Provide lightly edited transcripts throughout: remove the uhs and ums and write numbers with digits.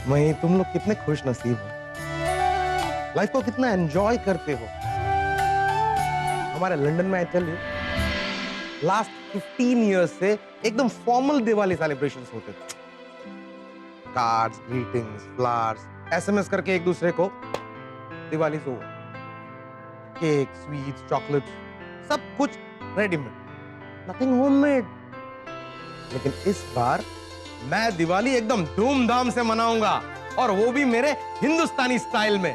वहीं तुम लोग कितने खुश नसीब हो, लाइफ को कितना एंजॉय करते हो। हमारे लंदन में I tell you last 15 years से एकदम फॉर्मल दिवाली सेलिब्रेशंस होते थे। कार्ड्स, ग्रीटिंग्स, फ्लावर्स, एसएमएस करके एक दूसरे को दिवाली से केक, स्वीट्स, चॉकलेट्स, सब कुछ रेडीमेड, नथिंग होममेड। लेकिन इस बार मैं दिवाली एकदम धूमधाम से मनाऊंगा, और वो भी मेरे हिंदुस्तानी स्टाइल में।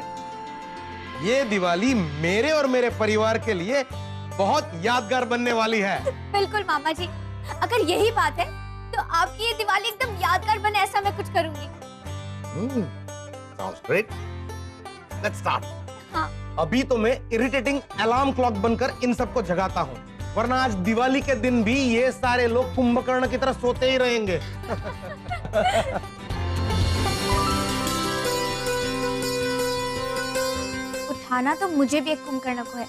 ये दिवाली मेरे और मेरे परिवार के लिए बहुत यादगार बनने वाली है। बिल्कुल मामा जी, अगर यही बात है तो आपकी ये दिवाली एकदम यादगार बने ऐसा मैं कुछ करूंगी। Sounds great. Let's start. हाँ। अभी तो मैं इरिटेटिंग अलार्म क्लॉक बनकर इन सबको जगाता हूँ, वरना आज दिवाली के दिन भी ये सारे लोग कुंभकर्ण की तरह सोते ही रहेंगे। उठाना तो मुझे भी एक कुंभकर्ण को है।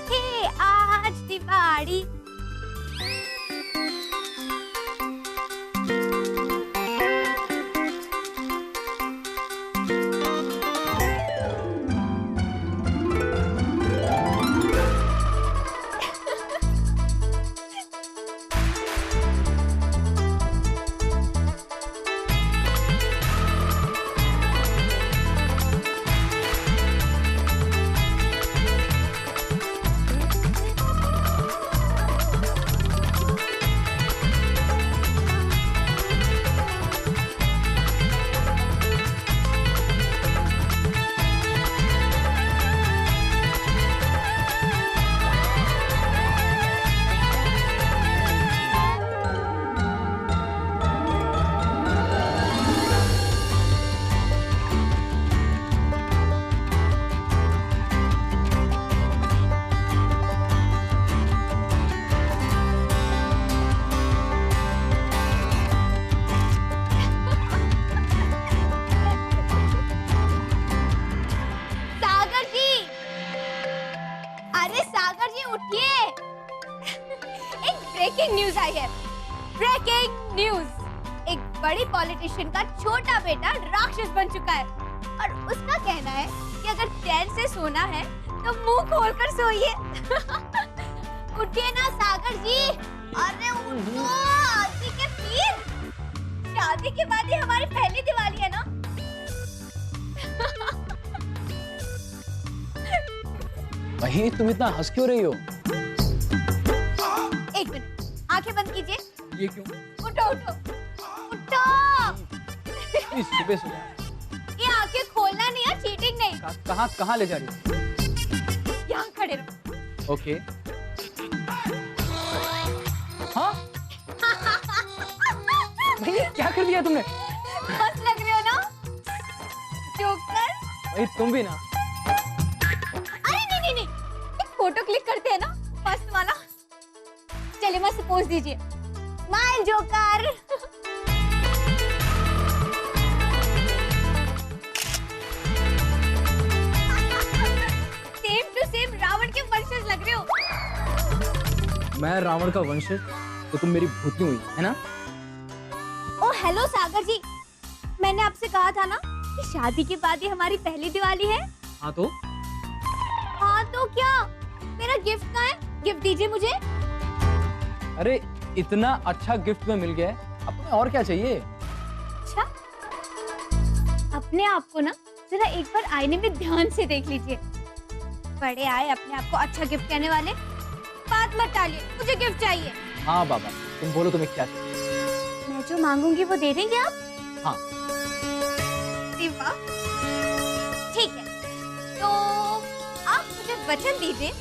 हे आज दिवाली, ब्रेकिंग न्यूज आई है। ब्रेकिंग न्यूज, एक बड़ी पॉलिटिशियन का छोटा बेटा राक्षस बन चुका है, और उसका कहना है कि अगर चैन से सोना है तो मुंह खोलकर सोइए। उठिए ना सागर जी, अरे उठो आरती के पीर। शादी के बाद ही हमारी पहली दिवाली है ना। वही तुम इतना हंस क्यों रही हो? एक मिनट, आंखें बंद कीजिए। ये क्यों? उठो उठो उठो। इस सुबह सुबह ये आंखें खोलना नहीं है, चीटिंग नहीं। कहाँ ले जा रही हो? यहाँ खड़े रहो। ओके। हाँ? भैया क्या कर दिया तुमने? मस्त लग रहे हो ना जोकर। भाई तुम भी ना। अरे नहीं, एक फोटो क्लिक करते हैं ना मस्त वाला। चलिए मस्त पोज दीजिए। Smile joker. Same to same Ravan के वंशज लग रहे हो। मैं रावण का वंशज तो तुम मेरी भूतनी हुई है ना? ओ हेलो सागर जी, मैंने आपसे कहा था ना कि शादी के बाद ही हमारी पहली दिवाली है। हाँ तो? हाँ तो क्या? मेरा गिफ्ट कहाँ है? गिफ्ट दीजिए मुझे। अरे इतना अच्छा गिफ्ट में मिल गया है, अब तुम्हें और क्या चाहिए? अच्छा, अपने आप को ना जरा एक बार आईने में ध्यान से देख लीजिए। बड़े आए अपने आप को अच्छा गिफ्ट कहने वाले। बात मत टालिए, मुझे गिफ्ट चाहिए। हाँ बाबा, तुम बोलो तुम्हें क्या चाहिए? मैं जो मांगूंगी वो दे देंगे आप? हाँ। वाह, ठीक है, तो आप मुझे वचन दीजिए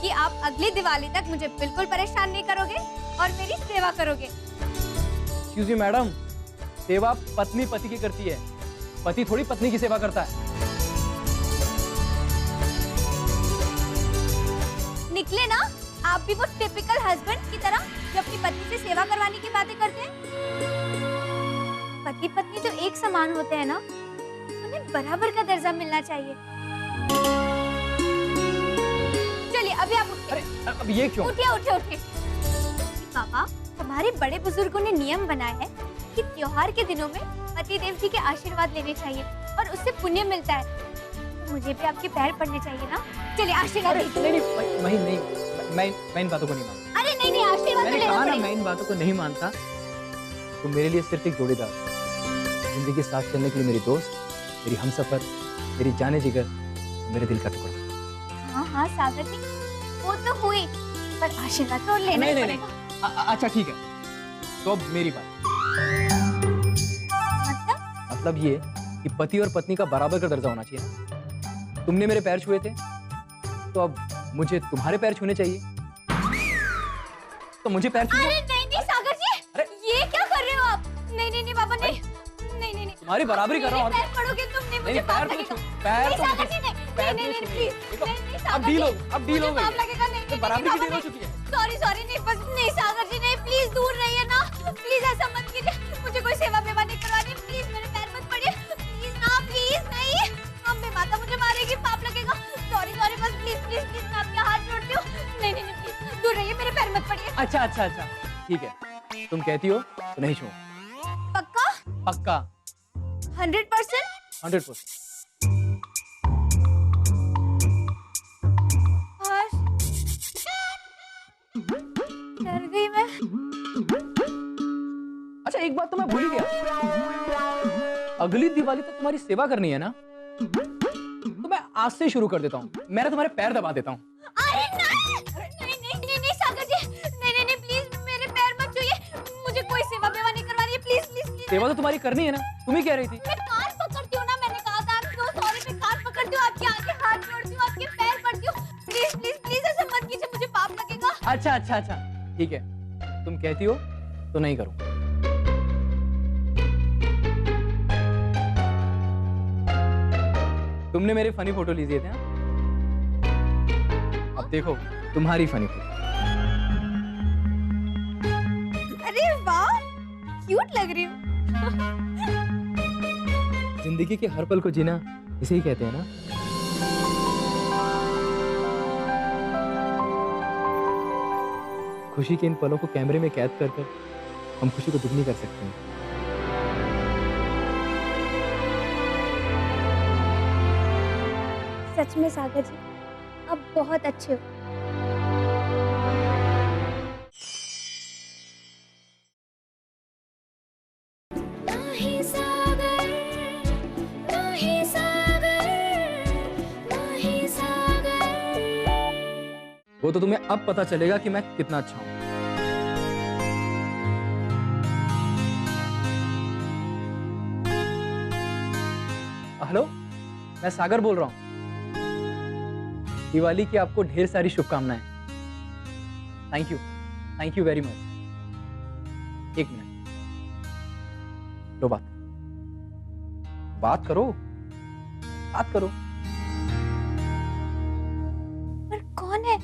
कि आप अगली दिवाली तक मुझे बिल्कुल परेशान नहीं करोगे और मेरी सेवा करोगे। एक्सक्यूज मी मैडम, सेवा पत्नी पति की करती है, पति थोड़ी पत्नी की सेवा करता है। निकले ना आप भी वो टिपिकल हस्बैंड की तरह जो अपनी पत्नी से सेवा करवाने की बातें करते हैं। पति पत्नी तो एक समान होते हैं ना, उन्हें बराबर का दर्जा मिलना चाहिए। चलिए अभी आप उठिए। अरे अब ये क्यों? उठिए उठिए उठिए। पापा, हमारे बड़े बुजुर्गों ने नियम बनाया है कि त्योहार के दिनों में पति देव जी के आशीर्वाद लेने चाहिए और उससे पुण्य मिलता है। तो मुझे भी आपके पैर पड़ने चाहिए ना। चलिए आशीर्वाद अरे दीजिए। मैं इन बातों को नहीं मानता। अरे नहीं आशीर्वाद तो मैंने लेना कहा ना, पड़ेगा। मैं इन बातों को नहीं मानता। तुम मेरे लिए सिर्फ एक जोड़ीदार, जिंदगी के साथ चलने के लिए मेरी दोस्त, मेरी हमसफर, मेरी जाने जिगर, मेरे दिल का टुकड़ा। हाँ सागर जी, वो तो हुई, पर आशीर्वाद तो लेना ही नहीं पड़ेगा। अच्छा ठीक है, तो अब मेरी बात। मतलब ये कि पति और पत्नी का बराबर का दर्जा होना चाहिए। तुमने मेरे पैर छुए थे, तो अब मुझे तुम्हारे पैर छूने चाहिए। तो मुझे पैर छूने। अरे नहीं सागर जी, अरे! ये क्या कर रहे हो आप? नहीं बाबा नहीं। नहीं तुम्हारी बराबरी कर रहा हूँ। पैर पड़ोगे तुम, नहीं मुझे नहीं, पाप पैर तो लगेगा। छू- पैर नहीं तो सागर मुझे- जी नहीं पैर नहीं तो प्लीज देखो, नहीं अब सागर डील जी, हो- अब डील मुझे हो गई। पाप लगेगा। नहीं बराबरी की डील हो चुकी है। सॉरी नहीं, बस नहीं सागर जी नहीं, प्लीज दूर रहिए ना। प्लीज ऐसा मत कीजिए, मुझे कोई सेवा वेवा नहीं करवानी। प्लीज मेरे पैर मत पड़िए, प्लीज ना, प्लीज नहीं। अम्बे माता मुझे मारेगी, पाप लगेगा। सॉरी बस प्लीज मैं आपके हाथ जोड़ती हूँ। नहीं प्लीज दूर रहिए, मेरे पैर मत पड़िए। अच्छा ठीक है, तुम कहती हो तो नहीं छू। पक्का? पक्का 100%? 100%। डर गई मैं। अच्छा एक बात तो मैं भूल ही गया, अगली दिवाली तक तुम्हारी सेवा करनी है ना, तो मैं आज से शुरू कर देता हूँ। मैं तुम्हारे पैर दबा देता हूँ। अरे नहीं सागर जी, नहीं प्लीज मेरे पैर मत छूइए। मुझे कोई सेवा वेवा नहीं करवानी है, प्लीज। सेवा तो तुम्हारी करनी है ना, तुम ही कह रही थी। मैं कान पकड़ती हूँ ना, मैंने कहा था आपको सॉरी, मैं कान पकड़ती हूँ, आपके आगे हाथ जोड़ती हूँ, आपके पैर पड़ती हूँ। प्लीज ऐसा मत कीजिए, मुझे पाप लगेगा। अच्छा ठीक है, तुम कहती हो तो नहीं करूँ। तुमने मेरे फनी फोटो ली दिए थे, हाँ? अब देखो तुम्हारी फनी फोटो। अरे वाह, क्यूट लग रही हूँ। जिंदगी के हर पल को जीना इसे ही कहते हैं ना। खुशी के इन पलों को कैमरे में कैद कर हम खुशी को दुगनी कर सकते हैं। सच में सागर जी, आप बहुत अच्छे हो। वो तो तुम्हें अब पता चलेगा कि मैं कितना अच्छा हूं। हेलो, मैं सागर बोल रहा हूं। दिवाली की आपको ढेर सारी शुभकामनाएं। Thank you very much. एक मिनट, लो बात करो। पर कौन है?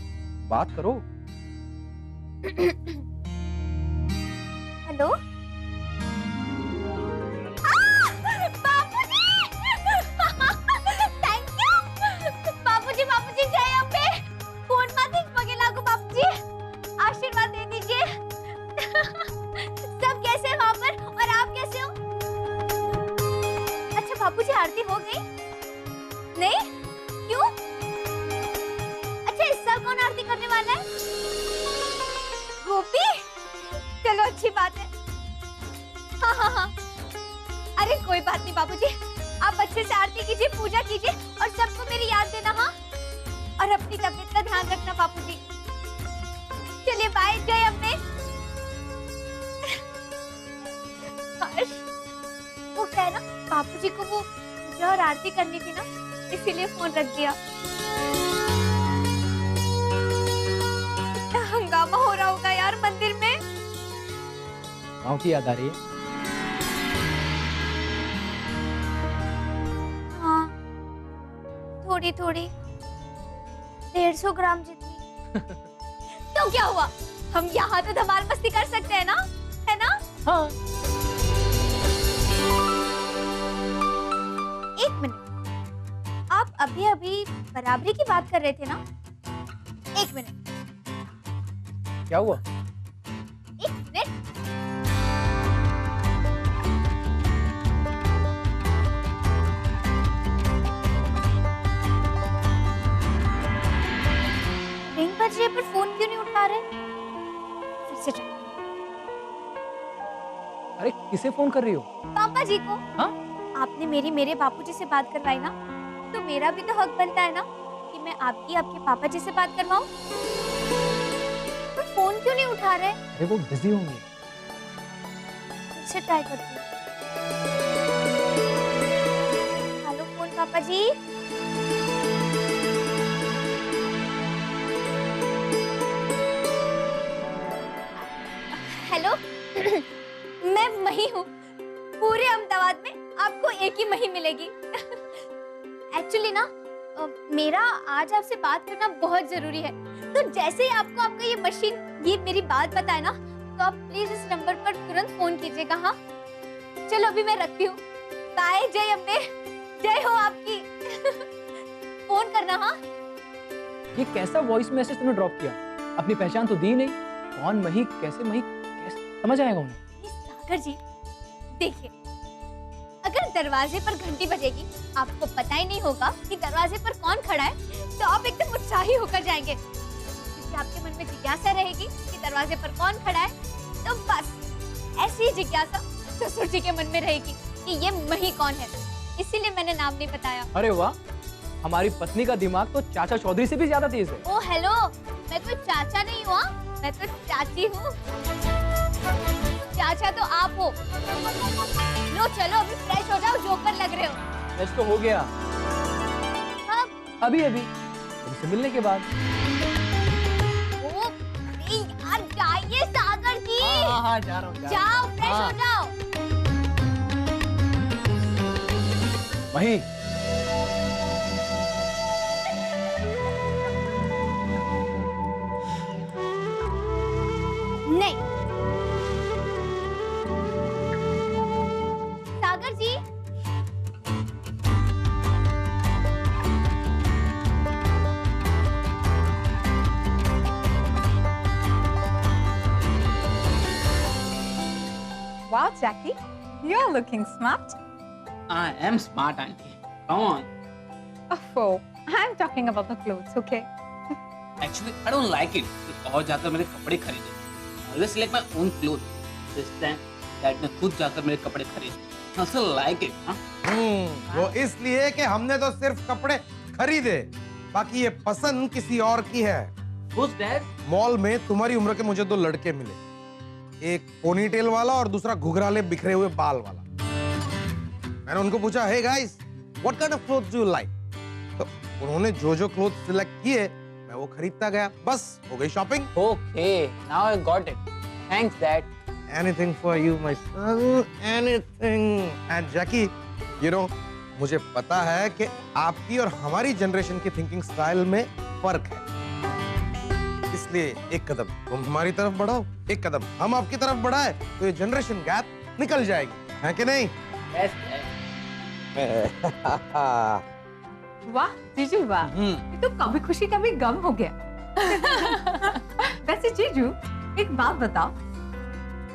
बात करो। हेलो, बापूजी जय अम्बे। फोन माते पगे लागू बापूजी, आशीर्वाद दे दीजिए। सब कैसे हैं वहाँ पर, और आप कैसे हो? अच्छा बापूजी, आरती हो गई? नहीं, क्यों? अच्छा इस साल कौन आरती करने वाला है? गोपी? चलो अच्छी बात है। हाँ। अरे कोई बात नहीं बाबूजी, आप अच्छे से आरती कीजिए, पूजा कीजिए और सबको मेरी याद देना। हाँ, और अपनी तबीयत का ध्यान रखना बापूजी। चलिए बाय, जय अम्बे। हर्ष, वो क्या है ना, बापूजी को वो पूजा और आरती करनी थी ना, इसीलिए फोन रख दिया। इतना हंगामा हो रहा होगा यार मंदिर में। गाँव की याद आ रही है? हाँ, थोड़ी 150 ग्राम जितनी। तो क्या हुआ, हम यहाँ तो धमाल मस्ती कर सकते हैं ना, है ना? हाँ। एक मिनट, आप अभी बराबरी की बात कर रहे थे ना? एक मिनट, क्या हुआ? एक मिनट। बज रहे पर फोन क्यों नहीं उठा रहे? फिर से try। अरे किसे फोन कर रही हो? पापा जी को। हाँ? आपने मेरे बापूजी से बात करवाई ना, तो मेरा भी तो हक बनता है ना कि मैं आपके पापा जी से बात करवाऊं। पर फोन क्यों नहीं उठा रहे? अरे वो बिजी होंगे। फिर से ट्राई करती हूँ। हेलो फोन पापा जी। हेलो मैं मही हूँ। पूरे अहमदाबाद में आपको एक ही मही मिलेगी। एक्चुअली ना मेरा आज आपसे बात करना बहुत जरूरी है। तो जैसे ही आपको आपका ये मशीन ये मेरी बात बताए ना, तो आप प्लीज इस नंबर पर तुरंत फोन कीजिएगा। हाँ चलो अभी मैं रखती हूँ। बाय। जय अम्बे, जय हो आपकी। फोन करना। हाँ ये कैसा वॉइस मैसेज तुमने ड्रॉप किया? अपनी पहचान तो दी नहीं। कौन मही, कैसे मही, कैसे समझ आएगा उन्हें? सागर जी देखिए, अगर दरवाजे पर घंटी बजेगी, आपको पता ही नहीं होगा कि दरवाजे पर कौन खड़ा है, तो आप एकदम उत्साही होकर जाएंगे, क्योंकि आपके मन में जिज्ञासा रहेगी कि दरवाजे पर कौन खड़ा है। तो बस ऐसी ही जिज्ञासा ससुर जी के मन में रहेगी कि ये मही कौन है। इसीलिए मैंने नाम नहीं बताया। अरे वाह, हमारी पत्नी का दिमाग तो चाचा चौधरी से भी ज्यादा तेज है। ओ हेलो, मैं तो चाचा नहीं हुआ, मैं तो चाची हूँ। चाचा तो आप हो। लो चलो अभी फ्रेश हो जाओ, जोकर लग रहे हो। फ्रेश तो हो गया। हाँ अभी तुमसे मिलने के बाद। ओ अरे यार जाइए सागर जी। हाँ जा रहा हूँ। जाओ फ्रेश हो जाओ। मही, नहीं सागर जी, Wow, Jackie, you're looking smart. I am smart, auntie. Come on. Oh, I'm talking about the clothes, okay? Actually, I don't like it. और जाकर मैंने कपड़े खरीदे. Always select my own clothes. This time, Dad ने खुद जाकर मेरे कपड़े खरीदे. I also like it, huh? वो इसलिए कि हमने तो सिर्फ कपड़े खरीदे, बाकी ये पसंद किसी और की है। Who's Dad? मॉल में तुम्हारी उम्र के मुझे दो लड़के मिले, एक पोनीटेल वाला और दूसरा घुघराले बिखरे हुए बाल वाला। मैंने उनको पूछा, hey guys, what kind of clothes do you like? तो उन्होंने जो क्लोथ सिलेक्ट किए, मैं वो खरीदता गया। बस हो गई shopping. Okay, now I got it. Thanks, Dad. Anything for you, my son, anything. And Jackie, you know, मुझे पता है कि आपकी और हमारी जनरेशन की थिंकिंग स्टाइल में फर्क है, इसलिए एक कदम तुम हमारी तरफ बढ़ाओ, एक कदम हम आपकी तरफ बढ़ाए, तो ये जनरेशन गैप निकल जाएगी, है कि नहीं? Yes, Dad. वाह जीजू वाह, ये तो कभी खुशी कभी गम हो गया। वैसे जीजू एक बात बताओ,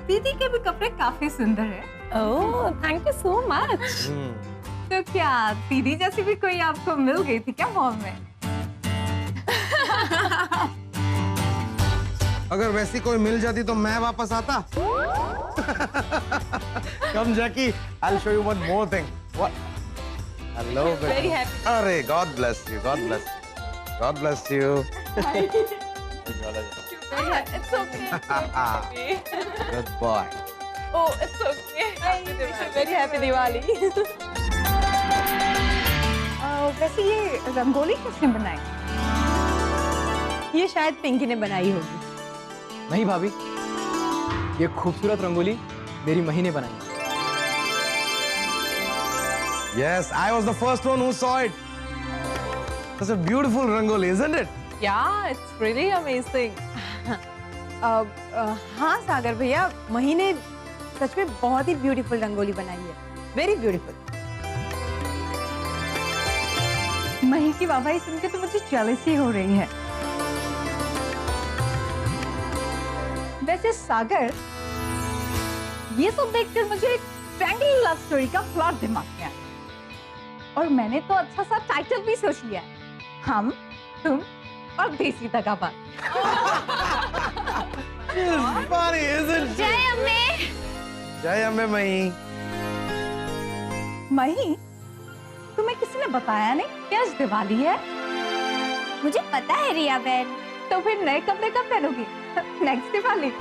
दीदी के भी कपड़े काफी सुंदर है। Oh thank you so much. तो क्या दीदी जैसी भी कोई आपको मिल गई थी क्या मॉल में? अगर वैसी कोई मिल जाती तो मैं वापस आता। Come Jackie, I'll show you one more thing. What? Hello, Very happy. अरे God bless you, God bless, God bless you. It's okay. Good boy. Oh, it's okay. Very happy Diwali. वैसे ये रंगोली किसने बनाई? ये शायद पिंकी ने बनाई होगी। नहीं भाभी, ये खूबसूरत रंगोली मेरी मही ने बनाई। Yes, I was the first one who saw it. Such a beautiful rangoli, isn't it? Yeah, it's really amazing. हाँ सागर भैया, मही ने सच में बहुत ही ब्यूटीफुल रंगोली बनाई है। Very beautiful. मही की वाहवाही सुन के तो मुझे जेलसी हो रही है। वैसे सागर, ये सब देखकर मुझे एक ट्रायंगल लव स्टोरी का प्लॉट दिमाग में आया, और मैंने तो अच्छा सा टाइटल भी सोच लिया है। हम, तुम और देसी दगाबाज। funny, isn't she? जय अम्मे। जय अम्बे मई। मही, तुम्हें किसी ने बताया नहीं कि आज दिवाली है? मुझे पता है रिया बहन। तो फिर नए कपड़े कब पहनोगी? नेक्स्ट दिवाली।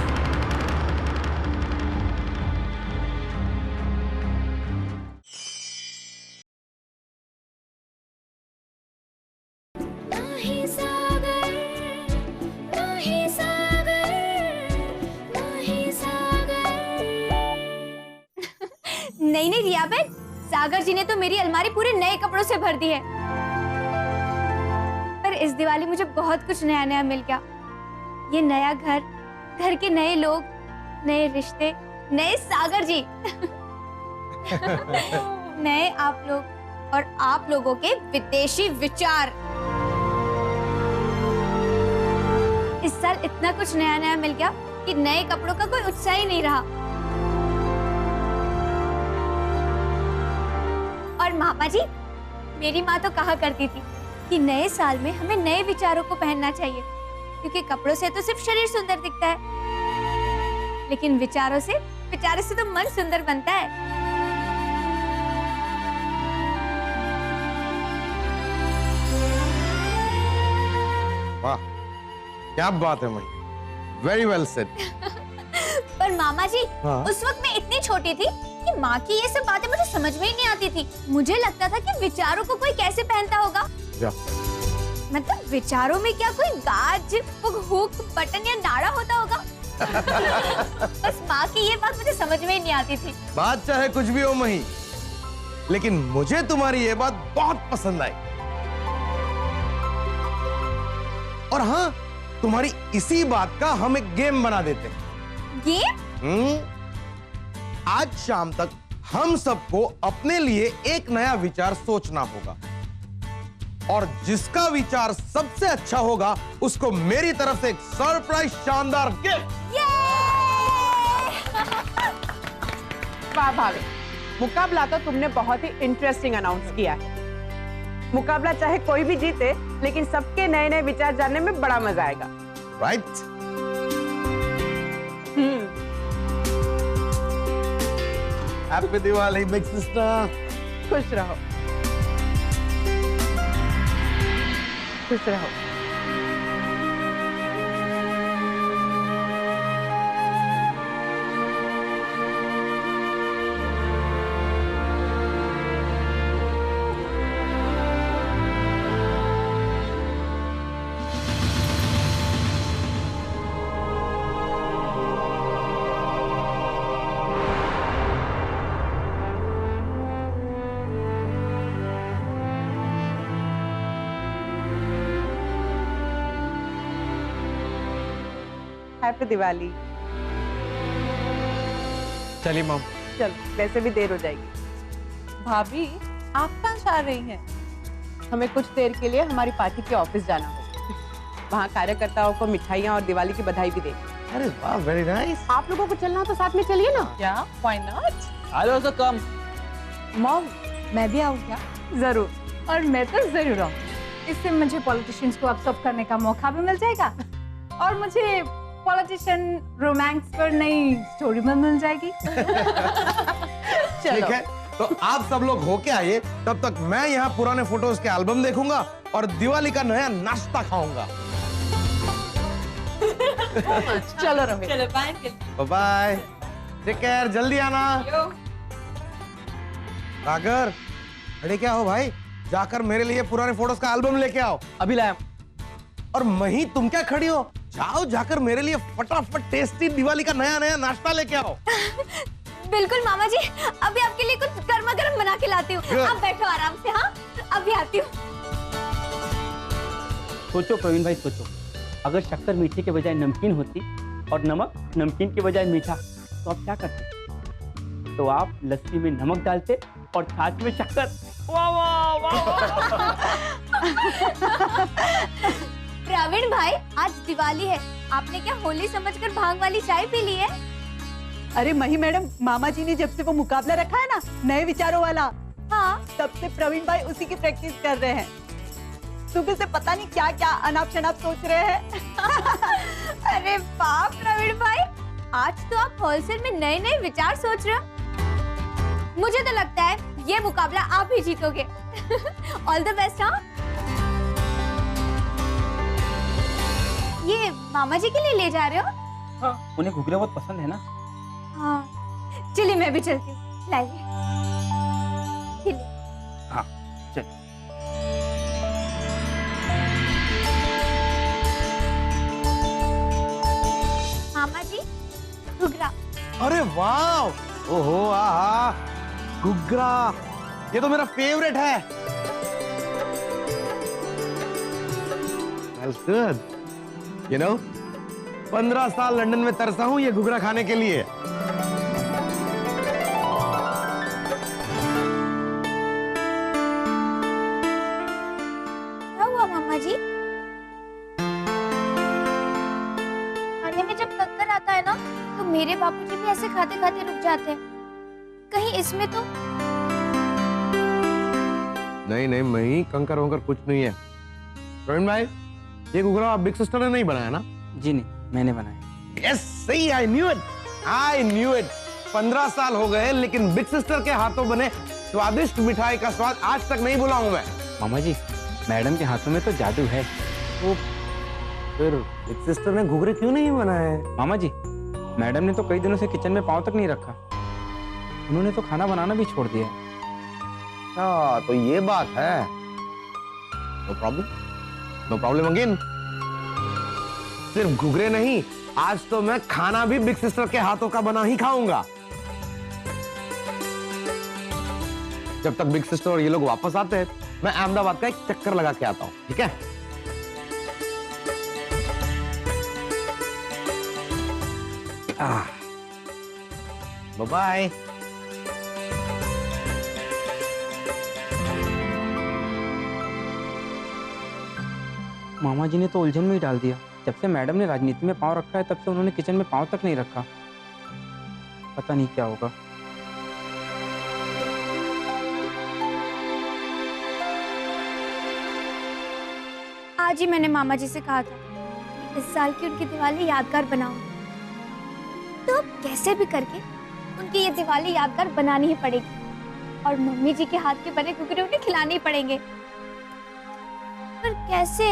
नहीं नहीं रिया बहन, सागर जी ने तो मेरी अलमारी पूरे नए कपड़ों से भर दी है। पर इस दिवाली मुझे बहुत कुछ नया नया मिल गया। ये नया घर, घर के नए लोग, नए रिश्ते, नए सागर जी, नए आप लोग और आप लोगों के विदेशी विचार। इस साल इतना कुछ नया नया मिल गया कि नए कपड़ों का कोई उत्साह ही नहीं रहा। और मामा जी, मेरी माँ तो कहा करती थी कि नए साल में हमें नए विचारों को पहनना चाहिए, क्योंकि कपड़ों से तो सिर्फ शरीर सुंदर दिखता है, लेकिन विचारों से तो मन सुंदर बनता है। वाह, क्या बात है मई, वेरी वेल सेड। पर मामा जी, हाँ? उस वक्त मैं इतनी छोटी थी कि माँ की ये सब बातें मुझे समझ में ही नहीं आती थी। मुझे लगता था कि विचारों को कोई कैसे पहनता होगा। क्या? मतलब विचारों में क्या कोई गाज, हुक, बटन या नाड़ा होता होगा? बस माँ की ये बात मुझे समझ में ही नहीं आती थी। बात चाहे कुछ भी हो मही, लेकिन मुझे तुम्हारी ये बात बहुत पसंद आई। और हाँ, तुम्हारी इसी बात का हम एक गेम बना देते हैं। गेम? आज शाम तक हम सबको अपने लिए एक नया विचार सोचना होगा, और जिसका विचार सबसे अच्छा होगा उसको मेरी तरफ से एक सरप्राइज शानदार गिफ्ट। वाह भाभी, मुकाबला तो तुमने बहुत ही इंटरेस्टिंग अनाउंस किया है। मुकाबला चाहे कोई भी जीते, लेकिन सबके नए नए विचार जानने में बड़ा मजा आएगा। Right? Happy Diwali big sister. खुश रहो, खुश रहो। हैप्पी दिवाली। चलिए मॉम। चलो, वैसे भी देर हो जाएगी। भाभी, आप कहाँ जा रही हैं? हमें कुछ देर के लिए हमारी पार्टी के ऑफिस जाना होगा। वहाँ कार्यकर्ताओं को मिठाइयाँ और दिवाली की बधाई भी देंगे। अरे वाह, वेरी नाइस। आप लोगों को चलना तो साथ में चलिए ना। क्या? Why not? I also come. Mom, मैं भी आऊँ क्या? जरूर। और मैं तो जरूर आऊँ। इससे मुझे पॉलिटिशियंस को अब करने का मौका भी मिल जाएगा, और मुझे पॉलिटिशियन रोमांस पर नई स्टोरी में मिल जाएगी। ठीक है, तो आप सब लोग होके आइए, तब तक मैं यहाँ पुराने फोटोज के एल्बम देखूंगा और दिवाली का नया नाश्ता खाऊंगा। चलो रोहित। चलो बाय। बाय, टेक केयर, जल्दी आना। सागर, अरे क्या हो भाई, जाकर मेरे लिए पुराने फोटोज का एल्बम लेके आओ। अभी लाया। और मही, तुम क्या खड़ी हो? जाओ, जाकर मेरे लिए फटाफट टेस्टी दिवाली का नया नया नाश्ता लेके आओ। बिल्कुल मामा जी, अभी आपके लिए कुछ गर्मा गर्म बना के लाती हूँ। Good. आप बैठो आराम से। हाँ, अभी आती हूँ। सोचो प्रवीण भाई, सोचो, अगर शक्कर मीठे के बजाय नमकीन होती और नमक नमकीन के बजाय मीठा, तो आप क्या करते? तो आप लस्सी में नमक डालते और छाछ में शक्कर। वाह वाह वाह। प्रवीण भाई, आज दिवाली है, आपने क्या होली समझकर भांग वाली चाय पी ली है? अरे मही मैडम, मामा जी ने जब से वो मुकाबला रखा है ना नए विचारों वाला, हाँ। तब से प्रवीण भाई उसी की प्रैक्टिस कर रहे हैं। सुबह से पता नहीं क्या क्या अनाप शनाप सोच रहे हैं। अरे बाप प्रवीण भाई, आज तो आप होलसेल में नए नए विचार सोच रहे हो। मुझे तो लगता है ये मुकाबला आप ही जीतोगे। All the best. हाँ, ये मामा जी के लिए ले जा रहे हो? हाँ, उन्हें घुघरा बहुत पसंद है ना। हाँ, चलिए मैं भी चलती हूँ। लाइए। चलिए। हाँ चल। मामा जी, घुघरा। अरे वाह, ओहो, आहा, घुघरा, ये तो मेरा फेवरेट है। Smells good. You know, 15 साल लंदन में तरसा हूं ये घुघरा खाने के लिए। क्या हुआ मामा जी? खाने में जब कंकर आता है ना, तो मेरे बापूजी भी ऐसे खाते खाते रुक जाते हैं। कहीं इसमें तो नहीं नहीं, मही, कंकर वंकर कुछ नहीं है। प्रवीण भाई, ये घुघरा आप बिग सिस्टर ने नहीं बनाया ना? जी नहीं, मैंने बनाया। यस, सही, I knew it, I knew it. 15 साल हो गए, लेकिन बिग सिस्टर के हाथों बने स्वादिष्ट मिठाई का स्वाद आज तक नहीं भुला हूं मैं। मामा जी, मैडम के हाथों में तो जादू है। तो फिर बिग सिस्टर ने घुघरे क्यों नहीं बनाए? मामा जी, मैडम ने तो कई दिनों से किचन में पांव तक नहीं रखा। उन्होंने तो खाना बनाना भी छोड़ दिया है। अच्छा, तो ये बात है। No problem, no problem again. सिर्फ घुघरे नहीं, आज तो मैं खाना भी बिग सिस्टर के हाथों का बना ही खाऊंगा। जब तक बिग सिस्टर और ये लोग वापस आते हैं, मैं अहमदाबाद का एक चक्कर लगा के आता हूं, ठीक है? Bye bye. मामा जी ने तो उलझन में ही डाल दिया। जब से मैडम ने राजनीति में पांव रखा है, तब से उन्होंने किचन में पांव तक नहीं रखा। पता नहीं क्या होगा। आज ही मैंने मामा जी से कहा था कि इस साल की उनकी दिवाली यादगार बनाऊंगी। तो अब कैसे भी करके उनकी ये दिवाली यादगार बनानी ही पड़ेगी, और मम्मी जी के हाथ के बने घुघरे उन्हें खिलाने ही पड़ेंगे। पर कैसे?